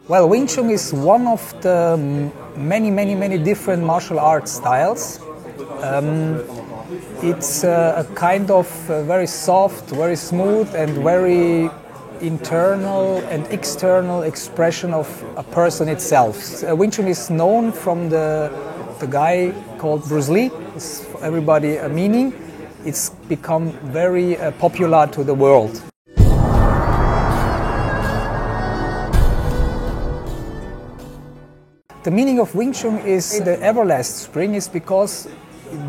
Well, Wing Chun is one of the many different martial arts styles. It's a kind of very soft, very smooth and very internal and external expression of a person itself. Wing Chun is known from the guy called Bruce Lee. It's for everybody a meaning. It's become very popular to the world. The meaning of Wing Chun is the everlasting spring is because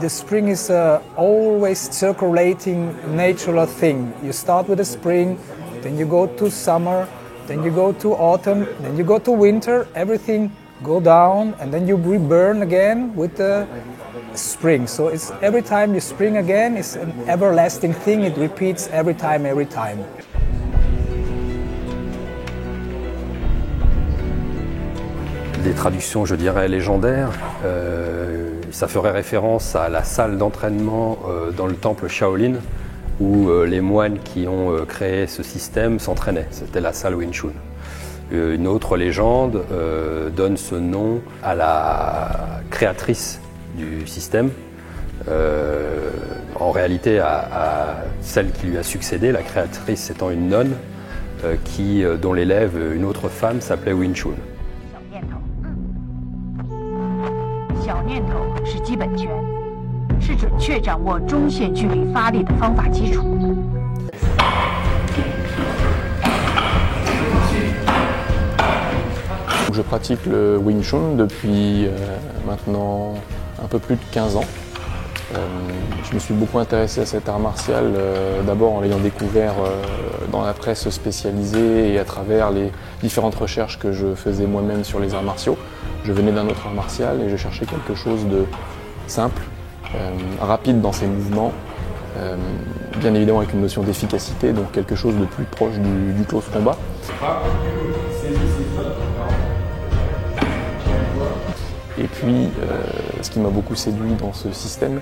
the spring is always circulating natural thing. You start with the spring, then you go to summer, then you go to autumn, then you go to winter, everything go down and then you reburn again with the spring. So it's every time you spring again, it's an everlasting thing, it repeats every time. Des traductions, je dirais, légendaires. Ça ferait référence à la salle d'entraînement dans le temple Shaolin où les moines qui ont créé ce système s'entraînaient. C'était la salle Wing Chun. Une autre légende donne ce nom à la créatrice du système. En réalité, à celle qui lui a succédé, la créatrice étant une nonne dont l'élève, une autre femme, s'appelait Wing Chun. Je pratique le Wing Chun depuis maintenant un peu plus de 15 ans. Je me suis beaucoup intéressé à cet art martial, d'abord en l'ayant découvert dans la presse spécialisée et à travers les différentes recherches que je faisais moi-même sur les arts martiaux. Je venais d'un autre art martial et je cherchais quelque chose de simple, rapide dans ses mouvements, bien évidemment avec une notion d'efficacité, donc quelque chose de plus proche du close combat. Et puis, ce qui m'a beaucoup séduit dans ce système,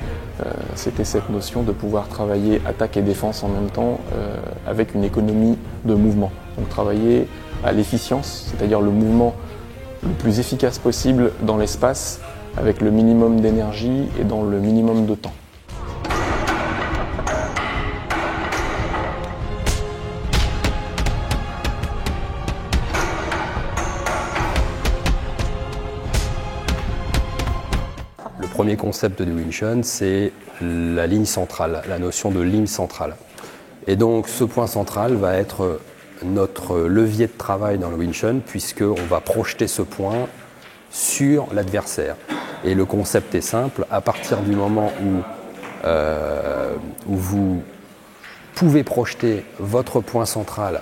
c'était cette notion de pouvoir travailler attaque et défense en même temps avec une économie de mouvement. Donc travailler à l'efficience, c'est-à-dire le mouvement le plus efficace possible dans l'espace, avec le minimum d'énergie et dans le minimum de temps. Le premier concept du Wing Chun, c'est la ligne centrale, la notion de ligne centrale. Et donc ce point central va être notre levier de travail dans le Wing Chun, puisqu'on va projeter ce point sur l'adversaire. Et le concept est simple, à partir du moment où vous pouvez projeter votre point central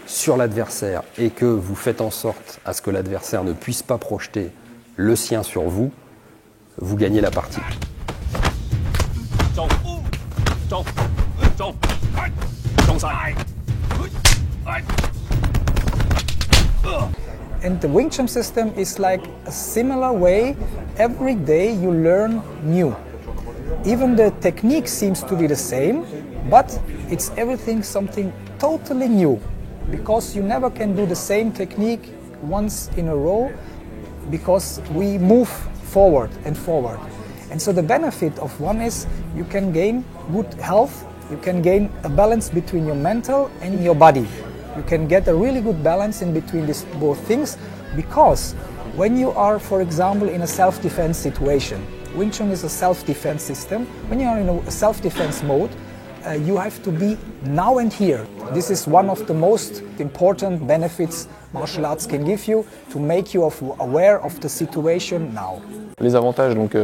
sur l'adversaire et que vous faites en sorte à ce que l'adversaire ne puisse pas projeter le sien sur vous, vous gagnez la partie. And the Wing Chun system is like a similar way. Every day you learn new. Even the technique seems to be the same, but it's everything something totally new. Because you never can do the same technique once in a row, because we move forward. And so the benefit of one is you can gain good health, you can gain a balance between your mental and your body. You can get a really good balance in between these both things, because when you are, for example, in a self-defense situation, Wing Chun is a self-defense system. When you are in a self-defense mode, you have to be now and here. This is one of the most important benefits martial arts can give you, to make you aware of the situation now. Les avantages, donc,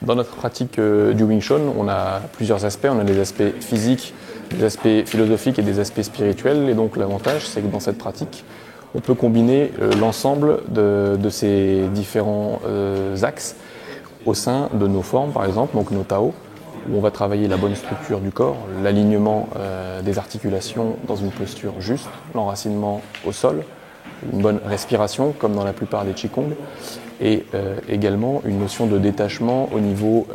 dans notre pratique du Wing Chun, on a plusieurs aspects. On a des aspects physiques, des aspects philosophiques et des aspects spirituels. Et donc l'avantage, c'est que dans cette pratique, on peut combiner l'ensemble de ces différents axes au sein de nos formes, par exemple, donc nos Tao, où on va travailler la bonne structure du corps, l'alignement des articulations dans une posture juste, l'enracinement au sol, une bonne respiration, comme dans la plupart des Qigong, et également une notion de détachement au niveau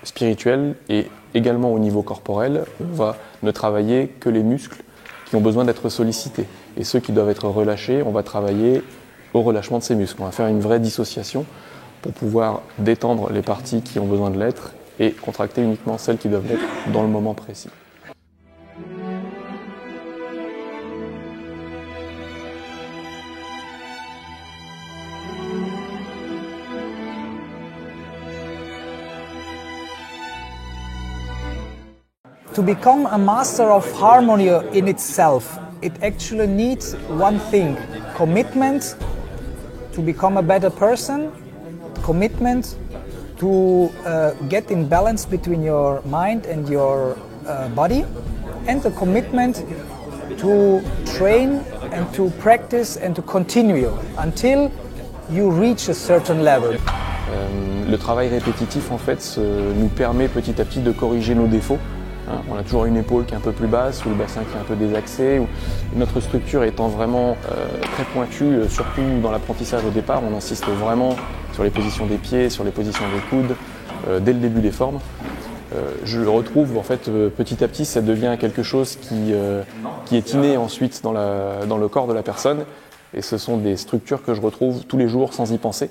spirituel et également au niveau corporel. On va ne travailler que les muscles qui ont besoin d'être sollicités. Et ceux qui doivent être relâchés, on va travailler au relâchement de ses muscles. On va faire une vraie dissociation pour pouvoir détendre les parties qui ont besoin de l'être et contracter uniquement celles qui doivent l'être dans le moment précis. To become a master of harmony in itself, it actually needs one thing: commitment to become a better person, commitment to get in balance between your mind and your body, and a commitment to train and to practice and to continue until you reach a certain level. Le travail répétitif en fait nous permet petit à petit de corriger nos défauts. On a toujours une épaule qui est un peu plus basse, ou le bassin qui est un peu désaxé, ou notre structure étant vraiment très pointue, surtout dans l'apprentissage au départ, on insiste vraiment sur les positions des pieds, sur les positions des coudes, dès le début des formes. Je le retrouve en fait petit à petit, ça devient quelque chose qui est inné ensuite dans le corps de la personne, et ce sont des structures que je retrouve tous les jours sans y penser.